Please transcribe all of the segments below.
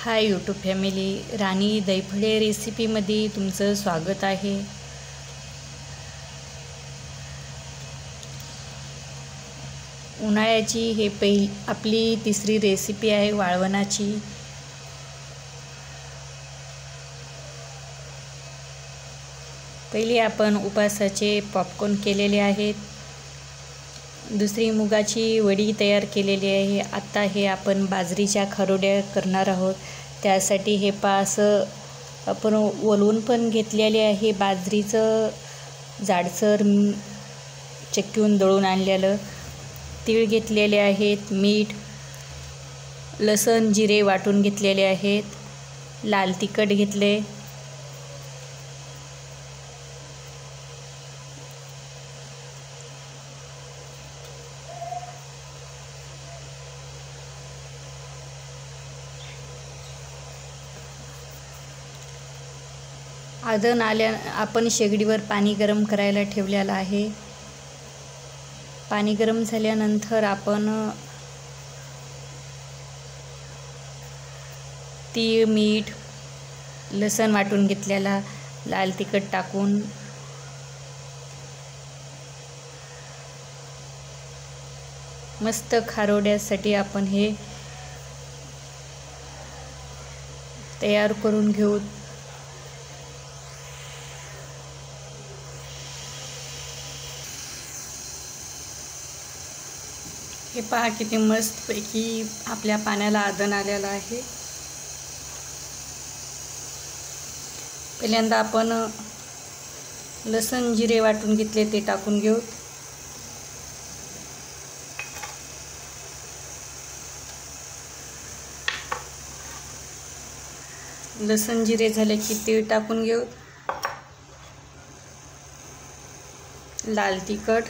Hi YouTube family, राणी दैफळे रेसिपीमध्ये तुमचं स्वागत आहे। उन्हाळ्याची हे आपली तिसरी रेसिपी आहे वाळवणाची। पहिली आपण उपासाचे पॉपकॉर्न केलेले आहेत, दुसरी मुगाची वडी तयार केलेली आहे। आता हे आपण बाजरीच्या खारोड्या करणार आहोत। त्यासाठी हे असं आपण वलवून पण घेतलेले आहे, बाजरीचं जाडसर चक्कीहून दळून आणलेलं। तीळ घेतलेले आहेत, मीठ, लसण जिरे वाटून घेतलेले आहेत, लाल तिखट घेतले, आदन आल्या आपण शेगडीवर पाणी गरम करायला ठेवलेलं आहे। पाणी गरम झाल्यानंतर आपण तीळ, मीठ, लसण वाटून घेतलेला, लाल तिखट टाकून मस्त खारोड्यासाठी आपण हे तयार करून घेऊ। हे पहा किती मस्तपैकी आपल्या पाण्याला आदन आलेलं आहे। पहिल्यांदा आपण लसण जिरे वाटून घेतले ते टाकून घेऊ। लसण जिरे झाले की तीळ टाकून घेऊ, लाल तिखट,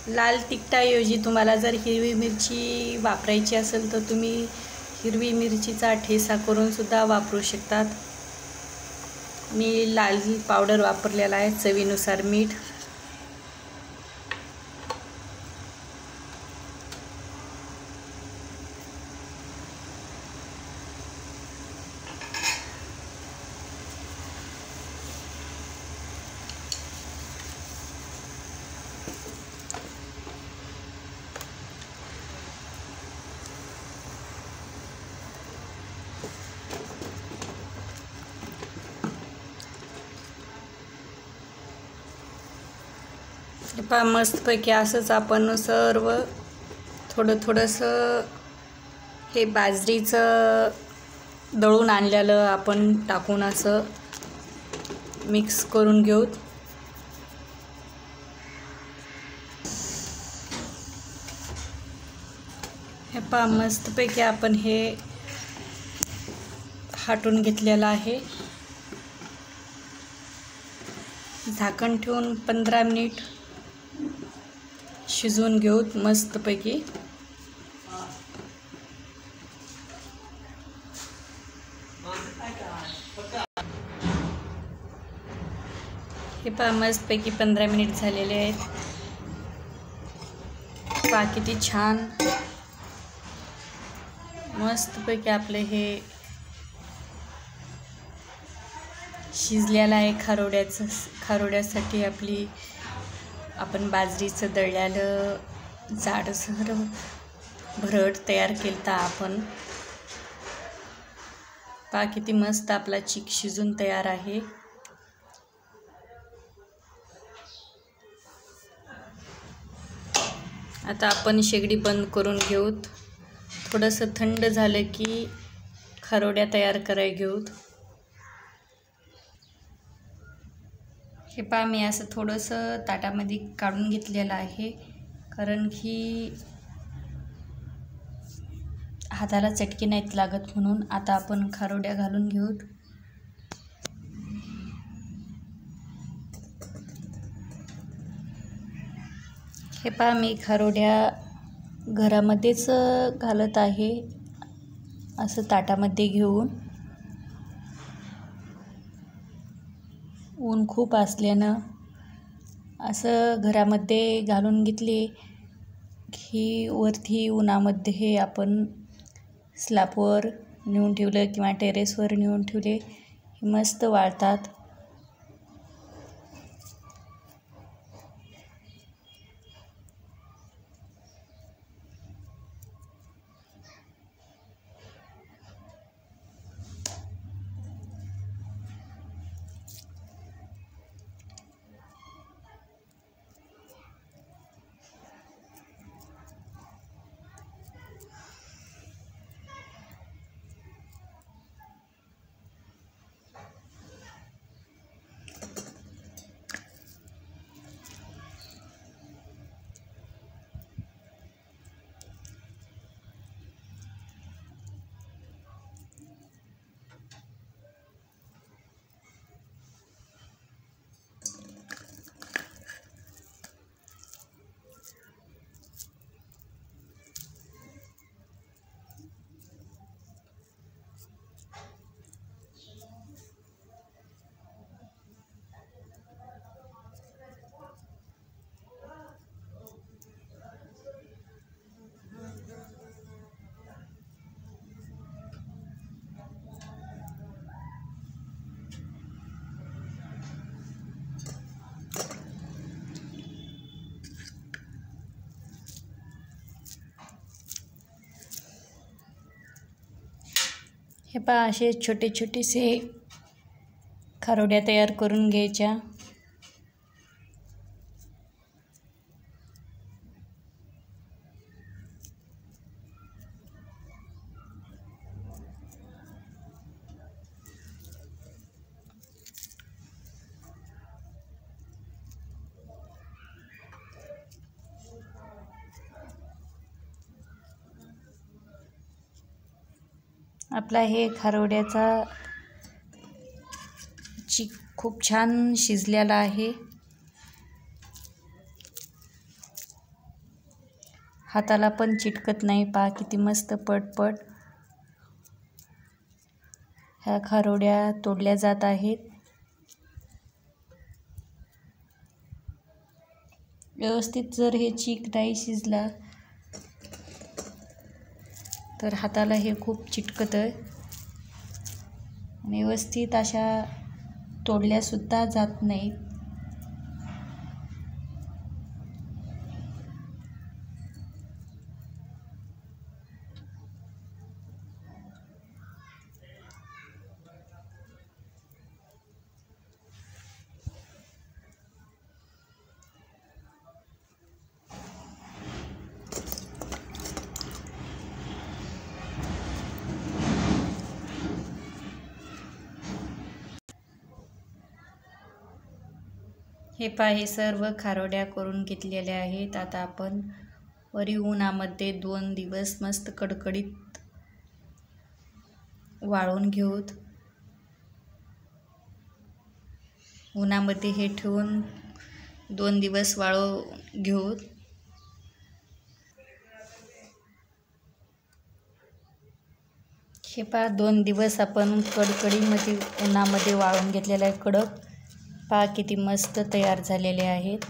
लाल तिखटाऐवजी तुम्हाला जर हिरवी मिरची वापरायची असेल तर तुम्ही हिरवी मिरचीचा ठेचा करून सुद्धा वापरू शकतात। मी लाल पावडर वापरलेला आहे। चवीनुसार मीठ, पहा मस्तपैकी असंच आपण सर्व थोडंसं हे बाजरीचं दळून आणलेलं आपण टाकून असं मिक्स करून घेऊ। हे पहा मस्तपैकी आपण हे हाटून घेतलेलं आहे। झाकण ठेवून 15 मिनिट शिजवून घेऊ मस्तपैकी। हे पहा मस्तपैकी 15 मिनिट झालेले आहेत। पहा किती छान मस्तपैकी आपले हे शिजलेलं आहे। खारोड्यासाठी आपण बाजरीचं दळलेलं जाडसर भरड तयार केलता आपण। पहा किती मस्त आपला चीक शिजून तयार आहे। आता आपण शेगडी बंद करून घेऊ। थोडंसं थंड झालं की खारोड्या तयार करायला घेऊ। हे पहा मी असं थोडंसं ताटामध्ये काढून घेतलेलं आहे, कारण की हाताला चटके नाहीत लागत म्हणून। आता आपण खारोड्या घालून घेऊ। हे पहा मी खारोड्या घरामध्येच घालत आहे, असं ताटामध्ये घेऊन। ऊन खूप असल्यानं असं घरामध्ये घालून घेतले की वरती उन्हामध्ये हे आपण स्लॅबवर नेऊन ठेवलं किंवा टेरेसवर नेऊन ठेवले हे मस्त वाळतात. हे पहा, असे छोटे छोटेसे खारोड्या तयार करून घ्यायच्या. आपला हे खारोड्याचा चीक खूप छान शिजलेला आहे. हाताला पण चिटकत नाही. पहा किती मस्त पटपट ह्या खारोड्या तोडल्या जात आहेत. व्यवस्थित जर हे चीक नाही शिजला तर हाताला हे खूप चिटकतं आणि व्यवस्थित अशा तोडल्यासुद्धा जात नाहीत. हे पहा, हे सर्व खारोड्या करून घेतलेल्या आहेत. आता आपण वरी उन्हामध्ये 2 दिवस मस्त कडकडीत वाळून घेऊत. उन्हामध्ये हे ठेवून 2 दिवस वाळू घेऊत. हे पहा, 2 दिवस आपण कडकडीमध्ये उन्हामध्ये वाळून घेतलेला आहे. कडक पहा किती मस्त तयार झालेले आहेत.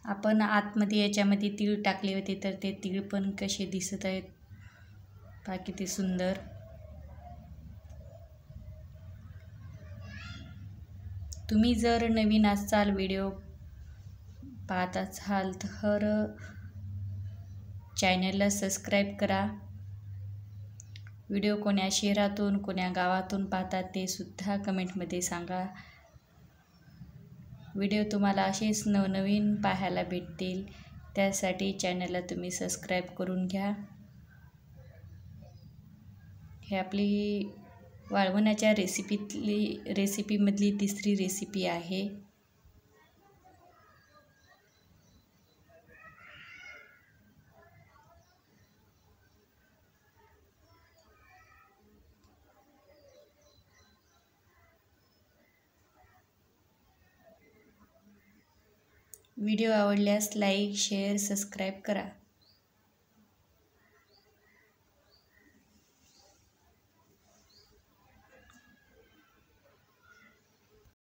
आपण आतमध्ये याच्यामध्ये तीळ टाकले होते तर ते तीळ पण कसे दिसत आहेत. पहा किती सुंदर. तुम्ही जर नवीन असाल, व्हिडिओ पाहत असाल तर चॅनलला सबस्क्राईब करा. व्हिडिओ कोण्या शहरातून कोण्या गावातून पाहतात ते सुद्धा कमेंटमध्ये सांगा. व्हिडिओ तुम्हाला असेच नवनवीन पाहायला भेटतील. त्यासाठी चॅनलला तुम्ही सबस्क्राईब करून घ्या. हे आपली वाळवण्याच्या रेसिपीमधली तिसरी रेसिपी आहे. व्हिडिओ आवडल्यास लाईक, शेअर, सबस्क्राईब करा.